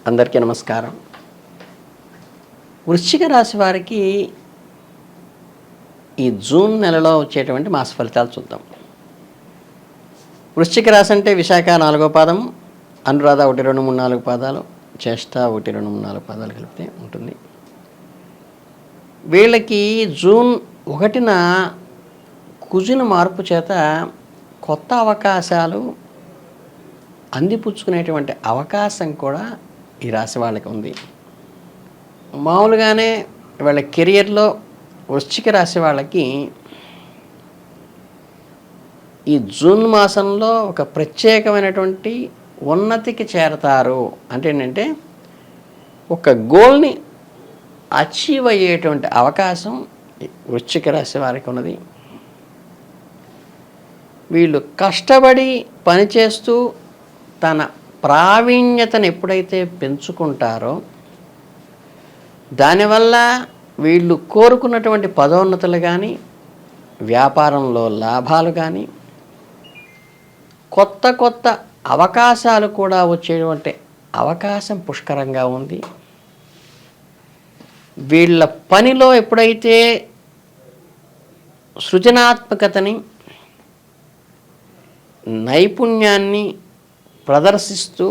అందరికీ నమస్కారం. వృశ్చిక రాశి వారికి ఈ జూన్ నెలలో వచ్చేటువంటి మాస ఫలితాలు చూద్దాం. వృశ్చిక రాశి అంటే విశాఖ 4వ పాదం, అనురాధ 1, 2, 3, 4 పాదాలు, జ్యేష్ఠ 1, 2, 3, 4 పాదాలు కలిపితే ఉంటుంది. వీళ్ళకి జూన్ 1న కుజుని మార్పు చేత కొత్త అవకాశాలు అందిపుచ్చుకునేటువంటి అవకాశం కూడా ఈ రాశి వాళ్ళకి ఉంది. మామూలుగానే వాళ్ళ కెరియర్లో వృశ్చిక రాశి వాళ్ళకి ఈ జూన్ మాసంలో ఒక ప్రత్యేకమైనటువంటి ఉన్నతికి చేరతారు. అంటే ఏంటంటే ఒక గోల్ని అచీవ్ అయ్యేటువంటి అవకాశం వృశ్చిక రాశి వారికి ఉన్నది. వీళ్ళు కష్టపడి పనిచేస్తూ తన ప్రావీణ్యతను ఎప్పుడైతే పెంచుకుంటారో దానివల్ల వీళ్ళు కోరుకున్నటువంటి పదోన్నతులు కానీ, వ్యాపారంలో లాభాలు కానీ, కొత్త కొత్త అవకాశాలు కూడా వచ్చేటువంటి అవకాశం పుష్కరంగా ఉంది. వీళ్ళ పనిలో ఎప్పుడైతే సృజనాత్మకతని, నైపుణ్యాన్ని ప్రదర్శిస్తూ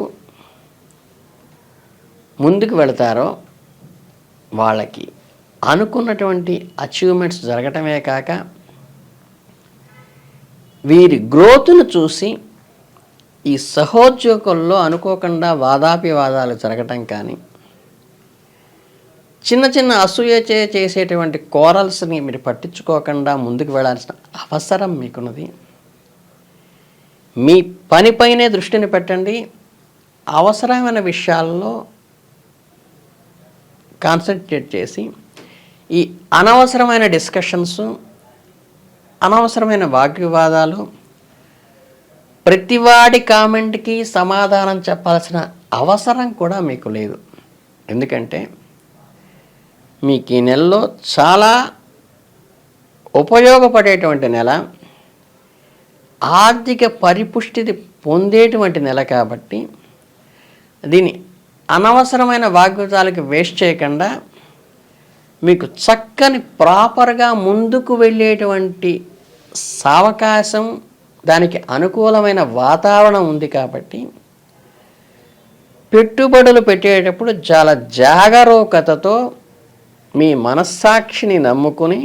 ముందుకు వెళతారో వాళ్ళకి అనుకున్నటువంటి అచీవ్మెంట్స్ జరగటమే కాక వీరి గ్రోత్ను చూసి ఈ సహోద్యోగుల్లో అనుకోకుండా వాదాపివాదాలు జరగటం కానీ, చిన్న చిన్న అసూయ చేసేటువంటి కోరల్స్ని మీరు పట్టించుకోకుండా ముందుకు వెళ్ళాల్సిన అవసరం మీకున్నది. మీ పనిపైనే దృష్టిని పెట్టండి. అవసరమైన విషయాల్లో కాన్సన్ట్రేట్ చేసి ఈ అనవసరమైన డిస్కషన్స్, అనవసరమైన వాగ్వివాదాలు, ప్రతివాడి కామెంట్కి సమాధానం చెప్పాల్సిన అవసరం కూడా మీకు లేదు. ఎందుకంటే మీకు ఈ నెలలో చాలా ఉపయోగపడేటువంటి నెల, ఆర్థిక పరిపుష్టిని పొందేటువంటి నెల కాబట్టి దీన్ని అనవసరమైన వాగ్వివాదాలకు వేస్ట్ చేయకుండా మీకు చక్కని ప్రాపర్గా ముందుకు వెళ్ళేటువంటి సావకాశం, దానికి అనుకూలమైన వాతావరణం ఉంది కాబట్టి పెట్టుబడులు పెట్టేటప్పుడు చాలా జాగరూకతతో మీ మనస్సాక్షిని నమ్ముకుని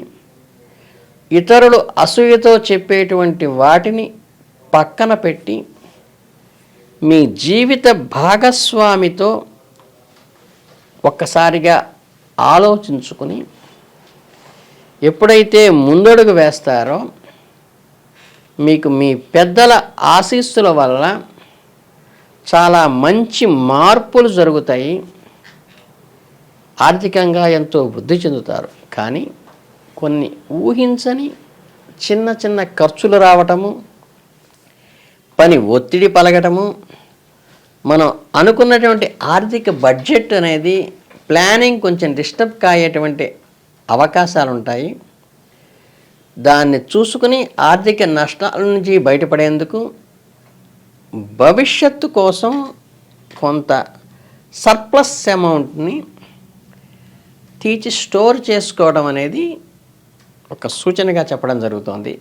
ఇతరులు అసూయతో చెప్పేటువంటి వాటిని పక్కన పెట్టి మీ జీవిత భాగస్వామితో ఒక్కసారిగా ఆలోచించుకుని ఎప్పుడైతే ముందడుగు వేస్తారో మీకు మీ పెద్దల ఆశీస్సుల వల్ల చాలా మంచి మార్పులు జరుగుతాయి. ఆర్థికంగా ఎంతో వృద్ధి చెందుతారు. కానీ కొన్ని ఊహించని చిన్న చిన్న ఖర్చులు రావటము, పని ఒత్తిడి పలగటము, మనం అనుకున్నటువంటి ఆర్థిక బడ్జెట్ అనేది ప్లానింగ్ కొంచెం డిస్టర్బ్ కాయేటువంటి అవకాశాలు ఉంటాయి. దాన్ని చూసుకుని ఆర్థిక నష్టాల నుంచి బయటపడేందుకు భవిష్యత్తు కోసం కొంత సర్ప్లస్ అమౌంట్ని తీసి స్టోర్ చేసుకోవడం అనేది ఒక సూచనగా చెప్పడం జరుగుతోంది.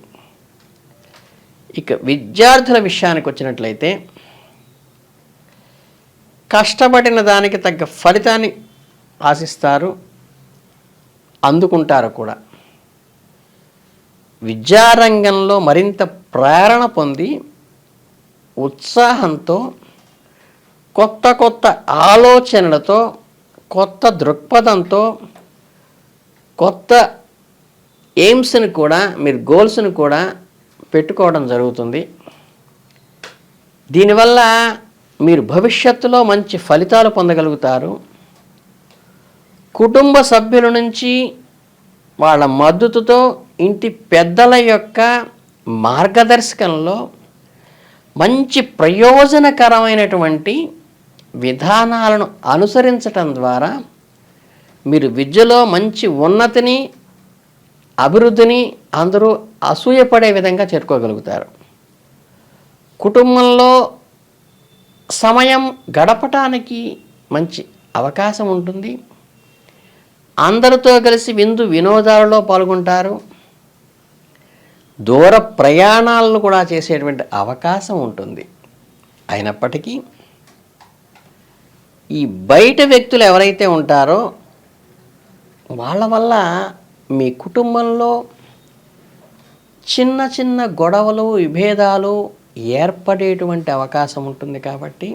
ఇక విద్యార్థుల విషయానికి వచ్చినట్లయితే కష్టపడిన దానికి తగ్గ ఫలితాన్ని ఆశిస్తారు, అందుకుంటారు కూడా. విద్యారంగంలో మరింత ప్రేరణ పొంది ఉత్సాహంతో, కొత్త కొత్త ఆలోచనలతో, కొత్త దృక్పథంతో, కొత్త ఎయిమ్స్ని కూడా, మీరు గోల్స్ని కూడా పెట్టుకోవడం జరుగుతుంది. దీనివల్ల మీరు భవిష్యత్తులో మంచి ఫలితాలు పొందగలుగుతారు. కుటుంబ సభ్యుల నుంచి వాళ్ళ మద్దతుతో, ఇంటి పెద్దల యొక్క మార్గదర్శకంలో మంచి ప్రయోజనకరమైనటువంటి విధానాలను అనుసరించటం ద్వారా మీరు విద్యలో మంచి ఉన్నతిని, అభివృద్ధిని అందరూ అసూయపడే విధంగా చేరుకోగలుగుతారు. కుటుంబంలో సమయం గడపటానికి మంచి అవకాశం ఉంటుంది. అందరితో కలిసి విందు వినోదాలలో పాల్గొంటారు. దూర ప్రయాణాలను కూడా చేసేటువంటి అవకాశం ఉంటుంది. అయినప్పటికీ ఈ బయట వ్యక్తులు ఎవరైతే ఉంటారో వాళ్ళ వల్ల మీ కుటుంబంలో చిన్న చిన్న గొడవలు విభేదాలు ఏర్పడేటువంటి అవకాశం ఉంటుంది. కాబట్టి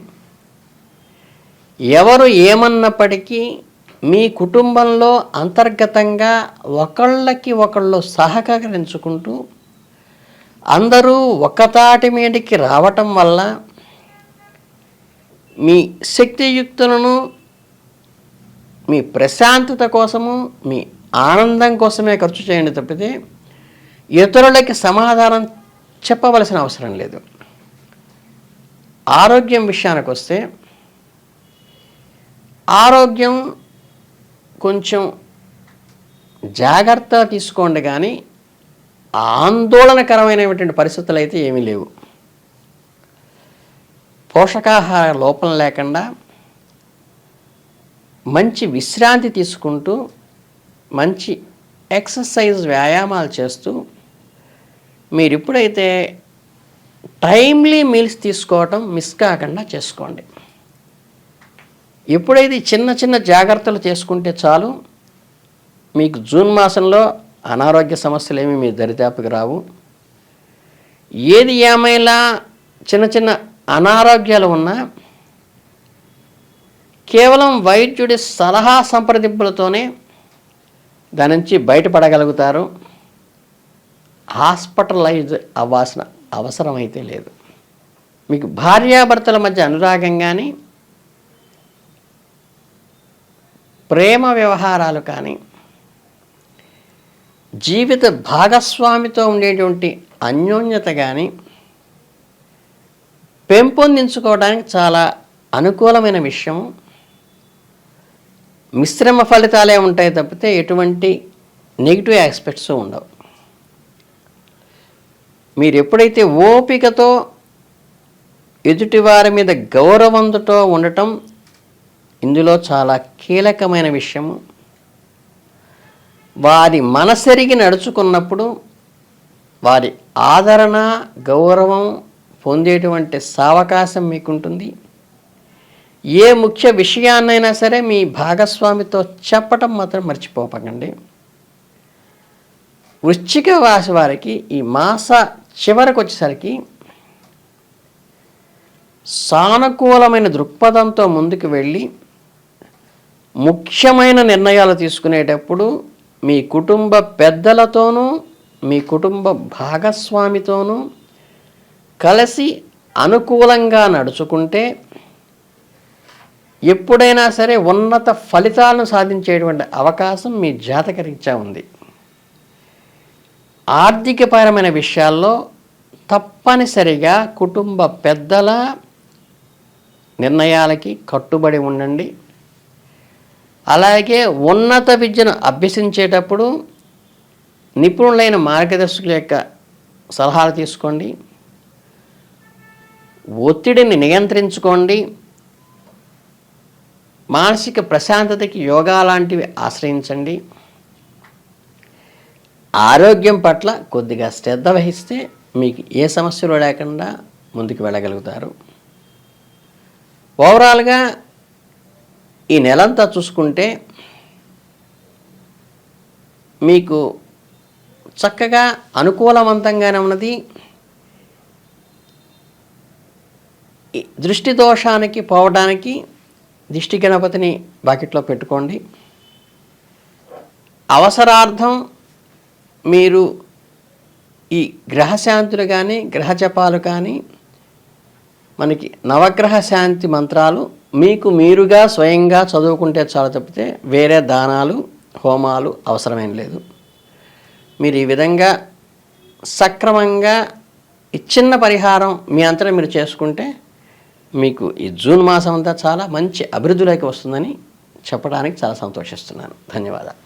ఎవరు ఏమన్నప్పటికీ మీ కుటుంబంలో అంతర్గతంగా ఒకళ్ళకి ఒకళ్ళు సహకరించుకుంటూ అందరూ ఒక్కతాటి మీదకి రావటం వల్ల మీ శక్తియుక్తులను మీ ప్రశాంతత కోసము మీ ఆనందం కోసమే ఖర్చు చేయండి తప్పితే ఇతరులకి సమాధానం చెప్పవలసిన అవసరం లేదు. ఆరోగ్యం విషయానికి వస్తే ఆరోగ్యం కొంచెం జాగ్రత్త తీసుకోండి, కానీ ఆందోళనకరమైనటువంటి పరిస్థితులు అయితే ఏమీ లేవు. పోషకాహార లోపం లేకుండా మంచి విశ్రాంతి తీసుకుంటూ మంచి ఎక్సర్సైజ్ వ్యాయామాలు చేస్తూ మీరు ఎప్పుడైతే టైమ్లీ మీల్స్ తీసుకోవటం మిస్ కాకుండా చేసుకోండి. ఎప్పుడైతే చిన్న చిన్న జాగ్రత్తలు చేసుకుంటే చాలు, మీకు జూన్ మాసంలో అనారోగ్య సమస్యలు ఏమీ మీ దరిదాపుకి రావు. ఏది ఏమైనా చిన్న చిన్న అనారోగ్యాలు ఉన్నా కేవలం వైద్యుడి సలహా సంప్రదింపులతోనే దాని నుంచి బయటపడగలుగుతారు. హాస్పిటలైజ్ అవ్వాల్సిన అవసరం అయితే లేదు. మీకు భార్యాభర్తల మధ్య అనురాగం కానీ ప్రేమ వ్యవహారాలు కానీ జీవిత భాగస్వామితో ఉండేటువంటి అన్యోన్యత కానీ పెంపొందించుకోవడానికి చాలా అనుకూలమైన విషయం. మిశ్రమ ఫలితాలే ఉంటాయి తప్పితే ఎటువంటి నెగిటివ్ ఆస్పెక్ట్స్ ఉండవు. మీరు ఎప్పుడైతే ఓపికతో ఎదుటివారి మీద గౌరవంతో ఉండటం ఇందులో చాలా కీలకమైన విషయము. వారి మనసెరిగి నడుచుకున్నప్పుడు వారి ఆదరణ గౌరవం పొందేటువంటి సావకాశం మీకుంటుంది. ఏ ముఖ్య విషయాన్నైనా సరే మీ భాగస్వామితో చెప్పటం మాత్రం మర్చిపోకండి. వృశ్చిక రాశి వారికి ఈ మాస చివరకు వచ్చేసరికి సానుకూలమైన దృక్పథంతో ముందుకు వెళ్ళి ముఖ్యమైన నిర్ణయాలు తీసుకునేటప్పుడు మీ కుటుంబ పెద్దలతోనూ మీ కుటుంబ భాగస్వామితోనూ కలిసి అనుకూలంగా నడుచుకుంటే ఎప్పుడైనా సరే ఉన్నత ఫలితాలను సాధించేటువంటి అవకాశం మీ జాతకరీత్యా ఉంది. ఆర్థికపరమైన విషయాల్లో తప్పనిసరిగా కుటుంబ పెద్దల నిర్ణయాలకి కట్టుబడి ఉండండి. అలాగే ఉన్నత విద్యను అభ్యసించేటప్పుడు నిపుణులైన మార్గదర్శకుల యొక్క సలహాలు తీసుకోండి. ఒత్తిడిని నియంత్రించుకోండి. మానసిక ప్రశాంతతకి యోగా లాంటివి ఆశ్రయించండి. ఆరోగ్యం పట్ల కొద్దిగా శ్రద్ధ వహిస్తే మీకు ఏ సమస్యలు లేకుండా ముందుకు వెళ్ళగలుగుతారు. ఓవరాల్గా ఈ నెలంతా చూసుకుంటే మీకు చక్కగా అనుకూలవంతంగానే ఉన్నది. దృష్టి దోషానికి పోవడానికి దిష్టి గణపతిని బాకెట్లో పెట్టుకోండి. అవసరార్థం మీరు ఈ గ్రహశాంతులు కానీ గ్రహ జపాలు కానీ మనకి నవగ్రహ శాంతి మంత్రాలు మీకు మీరుగా స్వయంగా చదువుకుంటే చాలా తప్పితే వేరే దానాలు హోమాలు అవసరమేం లేదు. మీరు ఈ విధంగా సక్రమంగా ఈ చిన్న పరిహారం మీ అంతటా మీరు చేసుకుంటే మీకు ఈ జూన్ మాసం అంతా చాలా మంచి అభివృద్ధిలోకి వస్తుందని చెప్పడానికి చాలా సంతోషిస్తున్నాను. ధన్యవాదాలు.